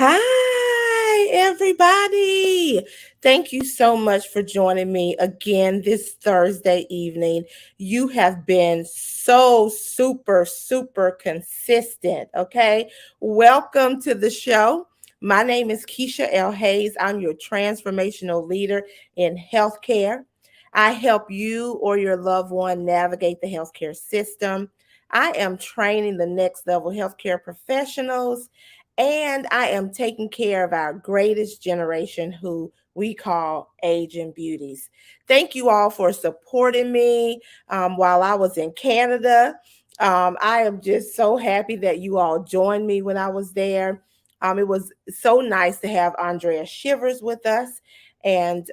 Hi, everybody. Thank you so much for joining me again this Thursday evening. You have been so super consistent. Okay. Welcome to the show. My name is Keisha L. Hayes. I'm your transformational leader in healthcare. I help you or your loved one navigate the healthcare system. I am training the next level healthcare professionals and I am taking care of our greatest generation who we call aging beauties. Thank you all for supporting me while I was in Canada. I am just so happy that you all joined me when I was there. It was so nice to have Andrea Shivers with us. And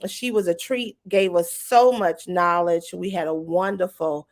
she was a treat, gave us so much knowledge. We had a wonderful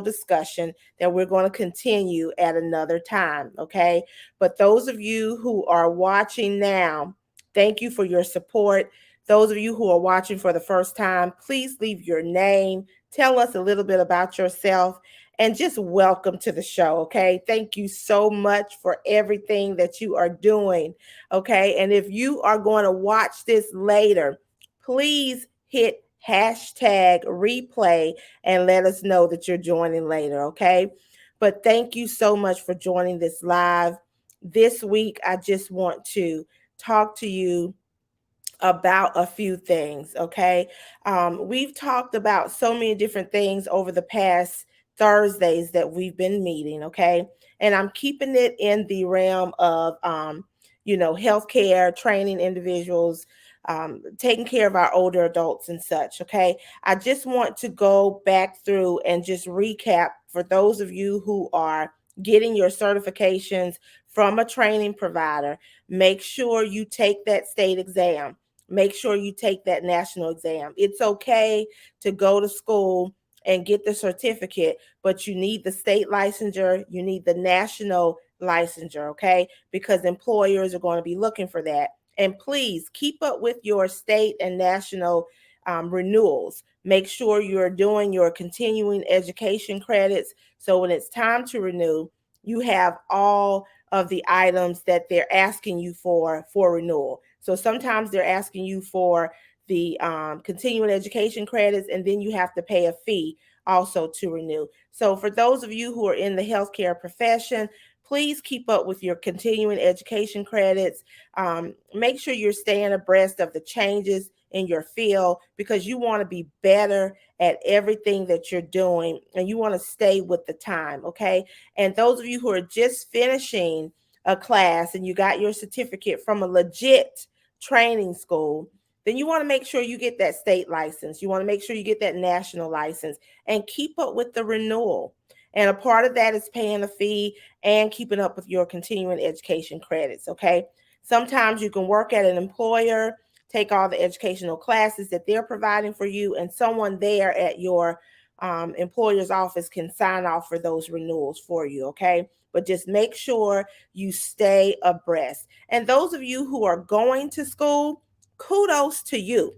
discussion that we're going to continue at another time. Okay. But those of you who are watching now, thank you for your support. Those of you who are watching for the first time, please leave your name, tell us a little bit about yourself, and just welcome to the show. Okay. Thank you so much for everything that you are doing. Okay. And if you are going to watch this later, please hit hashtag replay and let us know that you're joining later. Okay. But thank you so much for joining this live. This week, I just want to talk to you about a few things, okay? We've talked about so many different things over the past Thursdays that we've been meeting, okay? And I'm keeping it in the realm of, healthcare, training individuals, taking care of our older adults and such, okay? I just want to go back through and just recap for those of you who are getting your certifications from a training provider. Make sure you take that state exam. Make sure you take that national exam. It's okay to go to school and get the certificate, but you need the state licensure, you need the national licensure, okay? Because employers are going to be looking for that. And please keep up with your state and national renewals. Make sure you're doing your continuing education credits. So when it's time to renew, you have all of the items that they're asking you for renewal. So sometimes they're asking you for the continuing education credits, and then you have to pay a fee also to renew. So for those of you who are in the healthcare profession, please keep up with your continuing education credits. Make sure you're staying abreast of the changes in your field because you want to be better at everything that you're doing and you want to stay with the time, okay? And those of you who are just finishing a class and you got your certificate from a legit training school, then you want to make sure you get that state license. You want to make sure you get that national license and keep up with the renewal. And a part of that is paying a fee and keeping up with your continuing education credits, okay? Sometimes you can work at an employer, take all the educational classes that they're providing for you, and someone there at your employer's office can sign off for those renewals for you, okay? But just make sure you stay abreast. And those of you who are going to school, kudos to you.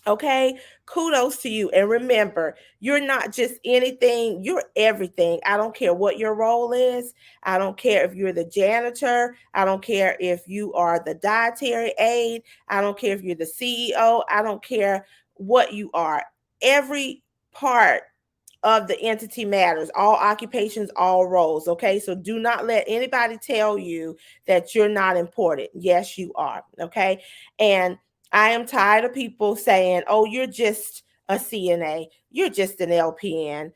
Okay, kudos to you. And remember, you're not just anything, you're everything. I don't care what your role is. I don't care if you're the janitor. I don't care if you are the dietary aide. I don't care if you're the CEO. I don't care what you are. Every part of the entity matters, all occupations, all roles. Okay, so do not let anybody tell you that you're not important. Yes, you are. Okay, and I am tired of people saying, oh, you're just a CNA, you're just an LPN,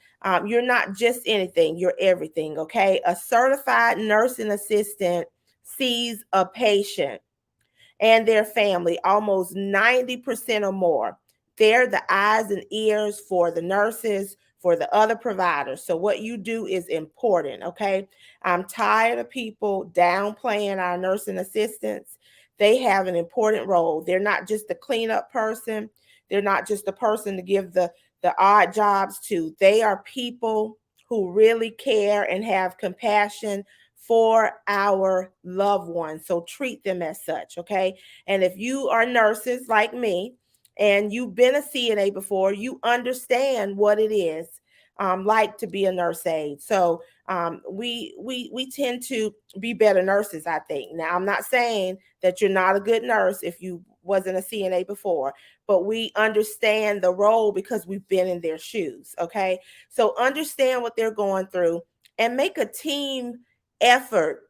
you're not just anything, you're everything. Okay, a certified nursing assistant sees a patient and their family almost 90% or more. They're the eyes and ears for the nurses, for the other providers. So what you do is important, okay? I'm tired of people downplaying our nursing assistants. They have an important role. They're not just the cleanup person. They're not just the person to give the odd jobs to. They are people who really care and have compassion for our loved ones. So treat them as such, okay? And if you are nurses like me and you've been a CNA before, you understand what it is like to be a nurse aide. So We tend to be better nurses, I think. Now, I'm not saying that you're not a good nurse if you wasn't a CNA before, but we understand the role because we've been in their shoes. Okay, so understand what they're going through and make a team effort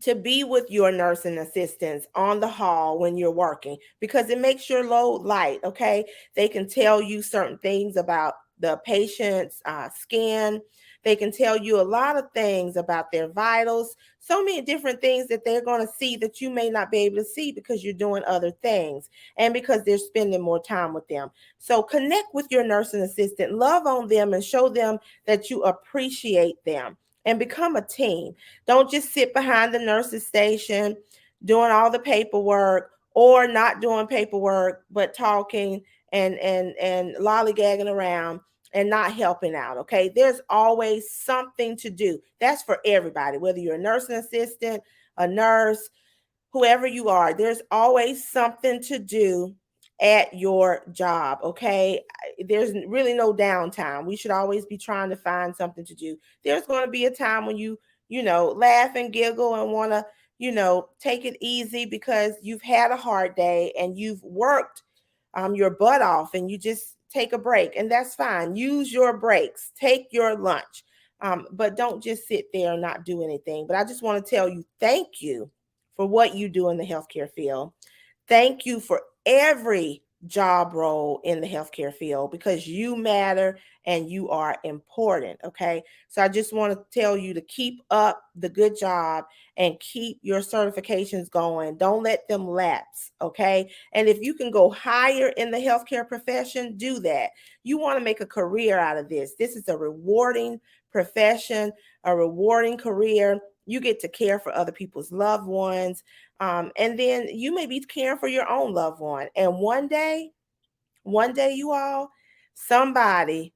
to be with your nursing assistants on the hall when you're working, because it makes your load light. Okay, they can tell you certain things about the patient's skin. They can tell you a lot of things about their vitals, so many different things that they're going to see that you may not be able to see because you're doing other things and because they're spending more time with them. So connect with your nursing assistant, love on them, and show them that you appreciate them, and become a team. Don't just sit behind the nurse's station doing all the paperwork, or not doing paperwork but talking and lollygagging around and not helping out. Okay, there's always something to do. That's for everybody, whether you're a nursing assistant, a nurse, whoever you are. There's always something to do at your job. Okay, there's really no downtime. We should always be trying to find something to do. There's going to be a time when you laugh and giggle and want to take it easy because you've had a hard day and you've worked your butt off, and you just take a break, and that's fine. Use your breaks, take your lunch, but don't just sit there and not do anything. But I just want to tell you, thank you for what you do in the healthcare field. Thank you for every job role in the healthcare field, because you matter and you are important. Okay. So I just want to tell you to keep up the good job and keep your certifications going. Don't let them lapse. Okay. And if you can go higher in the healthcare profession, do that. You want to make a career out of this. This is a rewarding profession, a rewarding career. You get to care for other people's loved ones. And then you may be caring for your own loved one. And one day, you all, somebody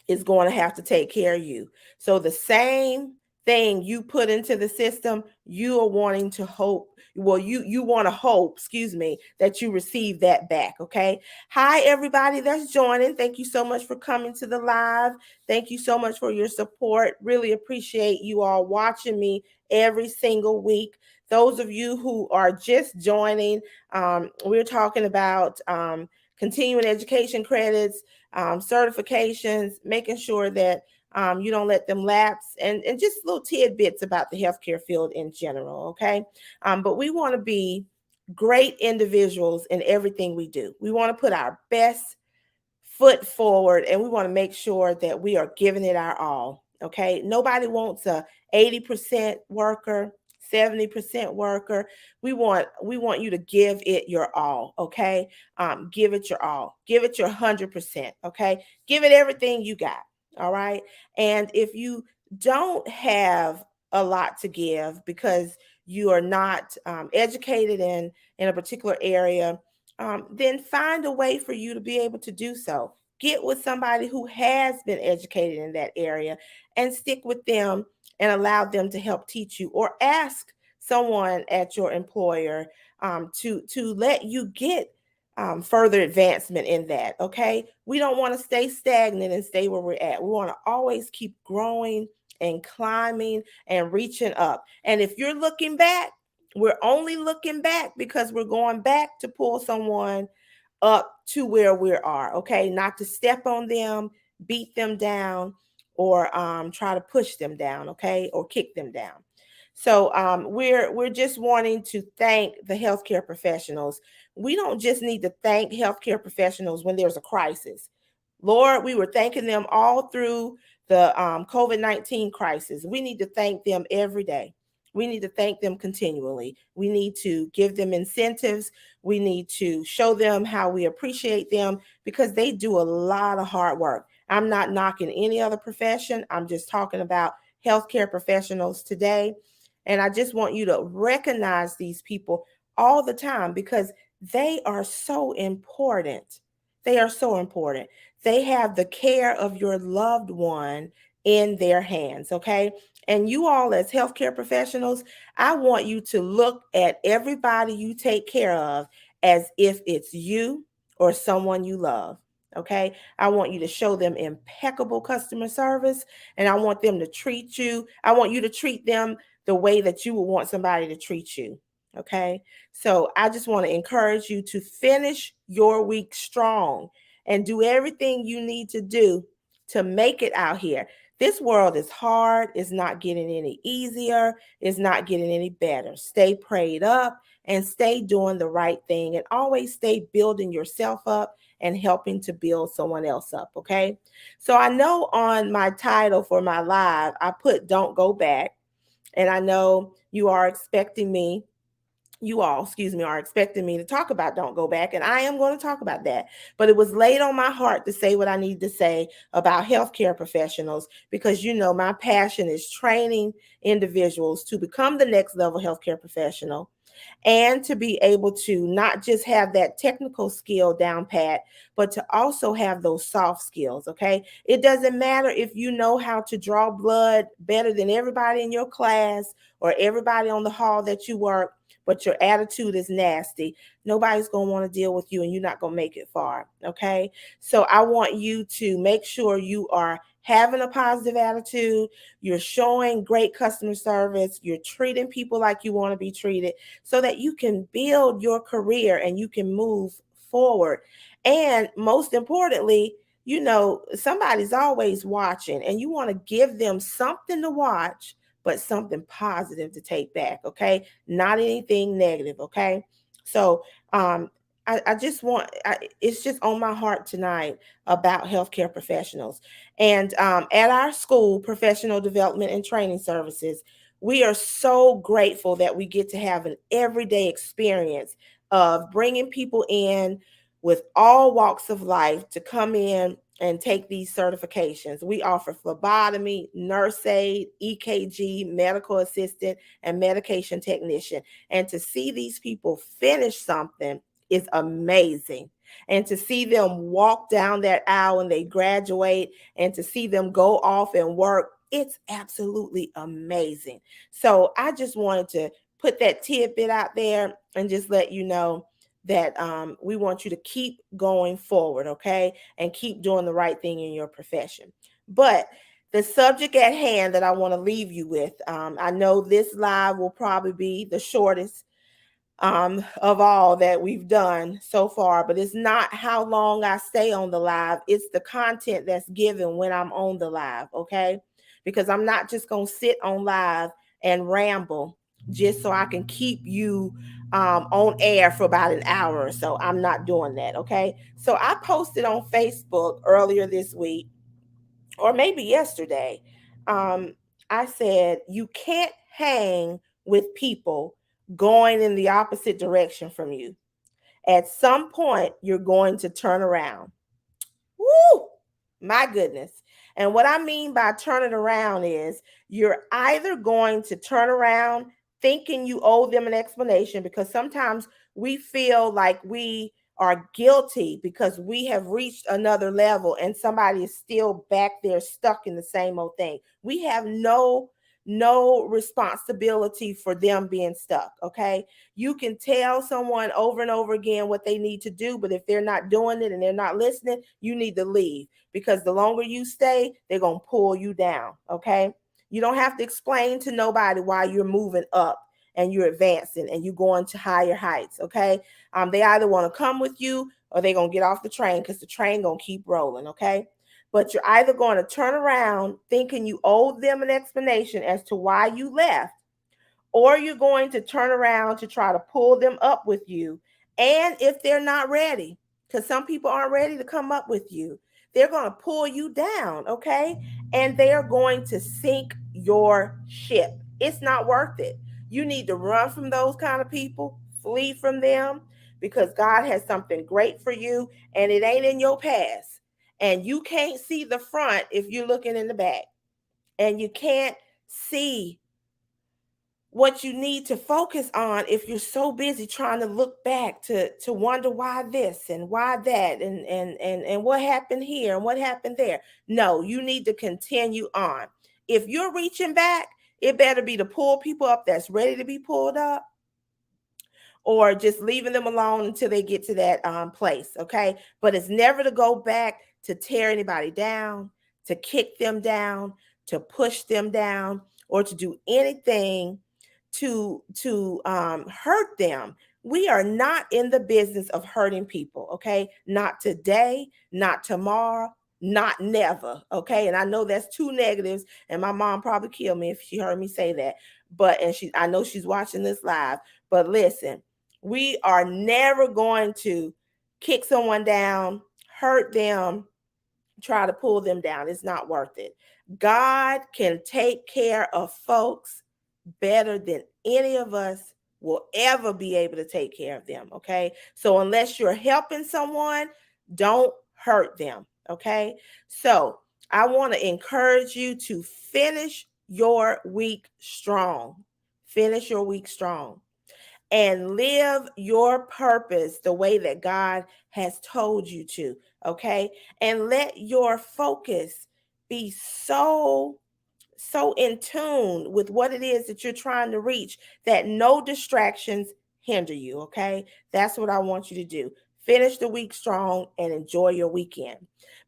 is going to have to take care of you. So the same thing you put into the system, you are wanting to hope. Well, you want to hope, excuse me, that you receive that back. Okay. Hi, everybody that's joining. Thank you so much for coming to the live. Thank you so much for your support. Really appreciate you all watching me every single week. Those of you who are just joining, we're talking about continuing education credits, certifications, making sure that you don't let them lapse, and just little tidbits about the healthcare field in general. Okay. But we want to be great individuals in everything we do. We want to put our best foot forward, and we want to make sure that we are giving it our all. Okay. Nobody wants a 80% worker, 70% worker. We want you to give it your all. Okay. Give it your all. Give it your 100%. Okay. Give it everything you got. All right. And if you don't have a lot to give because you are not educated in a particular area, then find a way for you to be able to do so. Get with somebody who has been educated in that area and stick with them and allow them to help teach you, or ask someone at your employer to let you get further advancement in that. Okay. We don't want to stay stagnant and stay where we're at. We want to always keep growing and climbing and reaching up. And if you're looking back, we're only looking back because we're going back to pull someone up to where we are. Okay. Not to step on them, beat them down, or try to push them down. Okay. Or kick them down. So we're just wanting to thank the healthcare professionals. We don't just need to thank healthcare professionals when there's a crisis. Lord, we were thanking them all through the COVID-19 crisis. We need to thank them every day. We need to thank them continually. We need to give them incentives. We need to show them how we appreciate them, because they do a lot of hard work. I'm not knocking any other profession. I'm just talking about healthcare professionals today. And I just want you to recognize these people all the time, because they are so important. They are so important. They have the care of your loved one in their hands. Okay. And you all, as healthcare professionals, I want you to look at everybody you take care of as if it's you or someone you love. Okay. I want you to show them impeccable customer service, and I want them to treat you. I want you to treat them the way that you would want somebody to treat you. Okay. So I just want to encourage you to finish your week strong and do everything you need to do to make it out here. This world is hard. It's not getting any easier. It's not getting any better. Stay prayed up and stay doing the right thing, and always stay building yourself up and helping to build someone else up. Okay. So I know on my title for my live, I put "Don't Go Back." And I know you all, excuse me, are expecting me to talk about "Don't Go Back," and I am going to talk about that. But it was laid on my heart to say what I need to say about healthcare professionals, because my passion is training individuals to become the next level healthcare professional, and to be able to not just have that technical skill down pat, but to also have those soft skills. Okay. It doesn't matter if you know how to draw blood better than everybody in your class or everybody on the hall that you work, but your attitude is nasty. Nobody's going to want to deal with you, and you're not going to make it far. Okay. So I want you to make sure you are having a positive attitude. You're showing great customer service. You're treating people like you want to be treated, so that you can build your career and you can move forward. And most importantly, somebody's always watching, and you want to give them something to watch, but something positive to take back. Okay. Not anything negative. Okay. So, I just it's just on my heart tonight about healthcare professionals. And at our school, Professional Development and Training Services, we are so grateful that we get to have an everyday experience of bringing people in with all walks of life to come in and take these certifications. We offer phlebotomy, nurse aid, EKG, medical assistant, and medication technician. And to see these people finish something is amazing. And to see them walk down that aisle when they graduate, and to see them go off and work, it's absolutely amazing. So I just wanted to put that tidbit out there and just let you know that we want you to keep going forward, okay? And keep doing the right thing in your profession. But the subject at hand that I want to leave you with, I know this live will probably be the shortest of all that we've done so far, but it's not how long I stay on the live. It's the content that's given when I'm on the live, okay? Because I'm not just going to sit on live and ramble just so I can keep you on air for about an hour or so. I'm not doing that, okay? So I posted on Facebook earlier this week, or maybe yesterday. Um, I said, you can't hang with people going in the opposite direction from you. At some point, you're going to turn around. Woo! My goodness. And what I mean by turning around is you're either going to turn around thinking you owe them an explanation, because sometimes we feel like we are guilty because we have reached another level and somebody is still back there stuck in the same old thing. We have no responsibility for them being stuck. Okay. You can tell someone over and over again what they need to do, but if they're not doing it and they're not listening, you need to leave, because the longer you stay, they're going to pull you down. Okay. You don't have to explain to nobody why you're moving up and you're advancing and you're going to higher heights. Okay. They either want to come with you or they're going to get off the train, because the train going to keep rolling. Okay. But you're either going to turn around thinking you owe them an explanation as to why you left, or you're going to turn around to try to pull them up with you. And if they're not ready, because some people aren't ready to come up with you, they're going to pull you down, okay? And they are going to sink your ship. It's not worth it. You need to run from those kind of people, flee from them, because God has something great for you, and it ain't in your past. And you can't see the front if you're looking in the back. And you can't see what you need to focus on if you're so busy trying to look back to wonder why this and why that and what happened here and what happened there. No, you need to continue on. If you're reaching back, it better be to pull people up that's ready to be pulled up, or just leaving them alone until they get to that place. Okay. But it's never to go back to tear anybody down, to kick them down, to push them down, or to do anything to hurt them. We are not in the business of hurting people. Okay. Not today, not tomorrow, not never. Okay. And I know that's two negatives, and my mom probably killed me if she heard me say that. But and I know she's watching this live. But listen, we are never going to kick someone down, hurt them, try to pull them down. It's not worth it. God can take care of folks better than any of us will ever be able to take care of them. Okay. So unless you're helping someone, don't hurt them. Okay. So I want to encourage you to finish your week strong. Finish your week strong and live your purpose the way that God has told you to. Okay. And let your focus be so in tune with what it is that you're trying to reach that no distractions hinder you. Okay. That's what I want you to do. Finish the week strong and enjoy your weekend.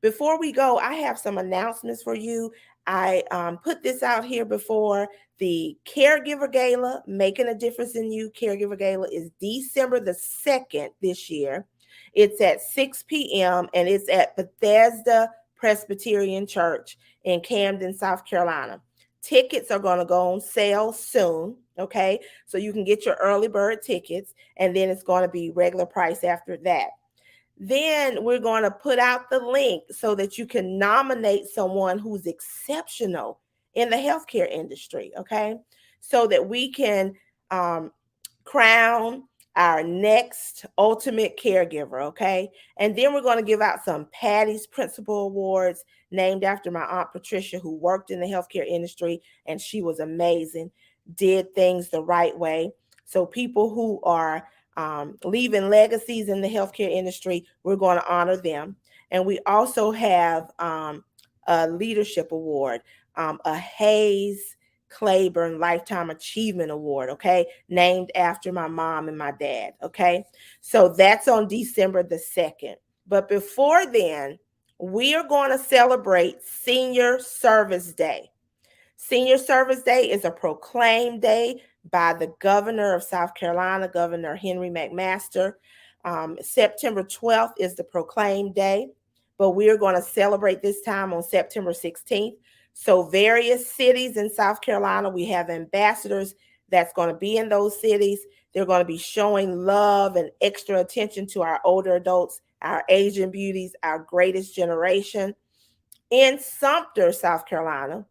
Before we go, I have some announcements for you. I put this out here before. The Caregiver Gala, Making a Difference in You Caregiver Gala, is December the 2nd this year. It's at 6 p.m. and it's at Bethesda Presbyterian Church in Camden, South Carolina. Tickets are going to go on sale soon. Okay. So you can get your early bird tickets, and then it's going to be regular price after that. Then we're going to put out the link so that you can nominate someone who's exceptional in the healthcare industry. Okay. So that we can crown our next ultimate caregiver. Okay. And then we're going to give out some Patty's Principal Awards named after my Aunt Patricia, who worked in the healthcare industry, and she was amazing, did things the right way. So people who are leaving legacies in the healthcare industry, we're going to honor them. And we also have a leadership award, a Hayes Claiborne Lifetime Achievement Award, okay, named after my mom and my dad, okay? So that's on December the 2nd. But before then, we are going to celebrate Senior Service Day. Senior Service Day is a proclaimed day by the governor of South Carolina, Governor Henry McMaster. September 12th is the proclaimed day, but we are going to celebrate this time on September 16th. So various cities in South Carolina, we have ambassadors that's going to be in those cities. They're going to be showing love and extra attention to our older adults, our Asian beauties, our greatest generation. In Sumter, South Carolina,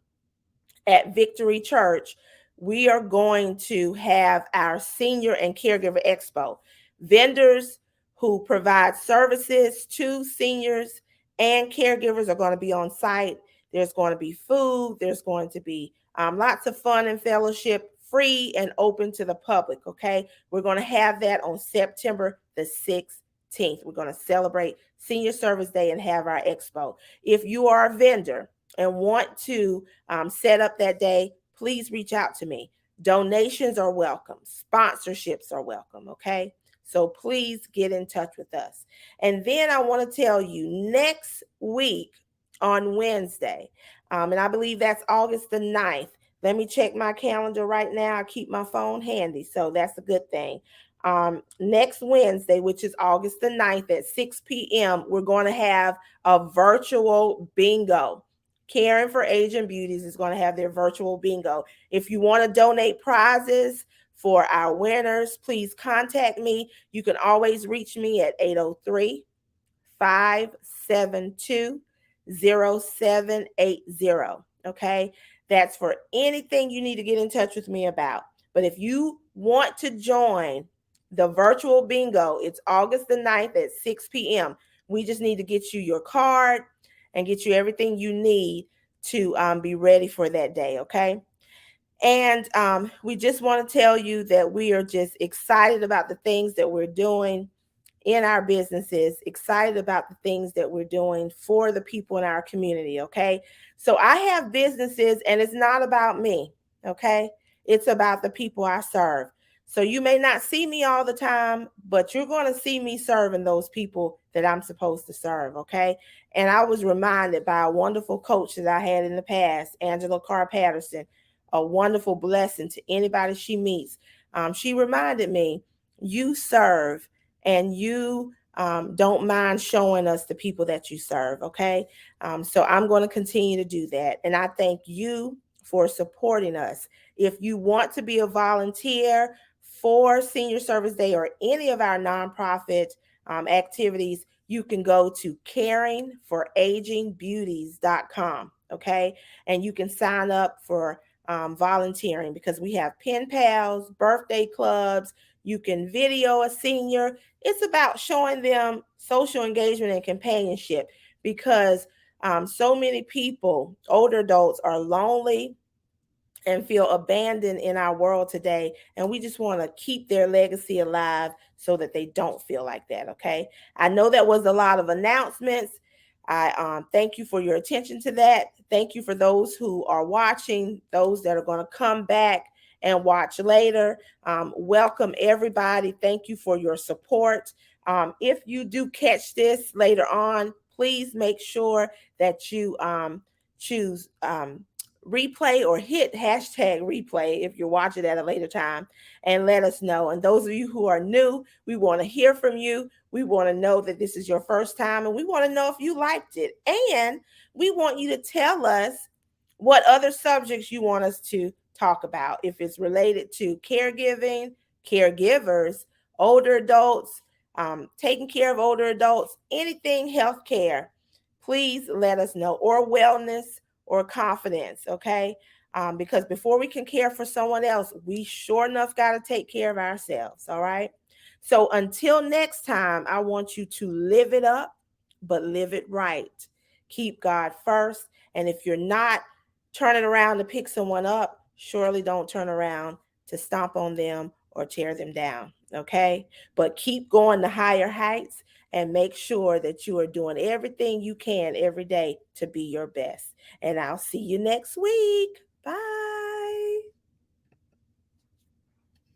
at Victory Church, we are going to have our Senior and Caregiver Expo. Vendors who provide services to seniors and caregivers are going to be on site. There's going to be food. There's going to be lots of fun and fellowship, free and open to the public. Okay. We're going to have that on September the 16th. We're going to celebrate Senior Service Day and have our expo. If you are a vendor and want to set up that day, please reach out to me. Donations are welcome. Sponsorships are welcome. Okay. So please get in touch with us. And then I want to tell you, next week on Wednesday, and I believe that's August the 9th. Let me check my calendar right now. I keep my phone handy, so that's a good thing. Next Wednesday, which is August the 9th at 6 p.m., we're going to have a virtual bingo. Caring for Asian Beauties is going to have their virtual bingo. If you want to donate prizes for our winners, please contact me. You can always reach me at 803-572-0780. Okay. That's for anything you need to get in touch with me about. But if you want to join the virtual bingo, it's August the 9th at 6 p.m. We just need to get you your card and get you everything you need to be ready for that day. Okay. And we just want to tell you that we are just excited about the things that we're doing in our businesses, excited about the things that we're doing for the people in our community. Okay. So I have businesses, and it's not about me. Okay. It's about the people I serve. So you may not see me all the time, but you're going to see me serving those people that I'm supposed to serve, okay? And I was reminded by a wonderful coach that I had in the past, Angela Carr Patterson, a wonderful blessing to anybody she meets. She reminded me, you serve and you don't mind showing us the people that you serve, okay? So I'm going to continue to do that. And I thank you for supporting us. If you want to be a volunteer for Senior Service Day or any of our nonprofit activities, you can go to caringforagingbeauties.com, okay? And you can sign up for volunteering, because we have pen pals, birthday clubs. You can video a senior. It's about showing them social engagement and companionship, because so many people, older adults, are lonely and feel abandoned in our world today. And we just want to keep their legacy alive so that they don't feel like that. Okay. I know that was a lot of announcements. I thank you for your attention to that. Thank you for those who are watching, those that are going to come back and watch later. Welcome everybody. Thank you for your support. If you do catch this later on, please make sure that you choose replay or hit hashtag replay if you're watching at a later time, and let us know. And those of you who are new, we want to hear from you. We want to know that this is your first time, and we want to know if you liked it. And we want you to tell us what other subjects you want us to talk about. If it's related to caregiving, caregivers, older adults, taking care of older adults, anything healthcare, please let us know, or wellness, or confidence, okay? Because before we can care for someone else, we sure enough got to take care of ourselves, all right? So until next time, I want you to live it up, but live it right. Keep God first. And if you're not turning around to pick someone up, surely don't turn around to stomp on them or tear them down, okay? But keep going to higher heights, and make sure that you are doing everything you can every day to be your best. And I'll see you next week.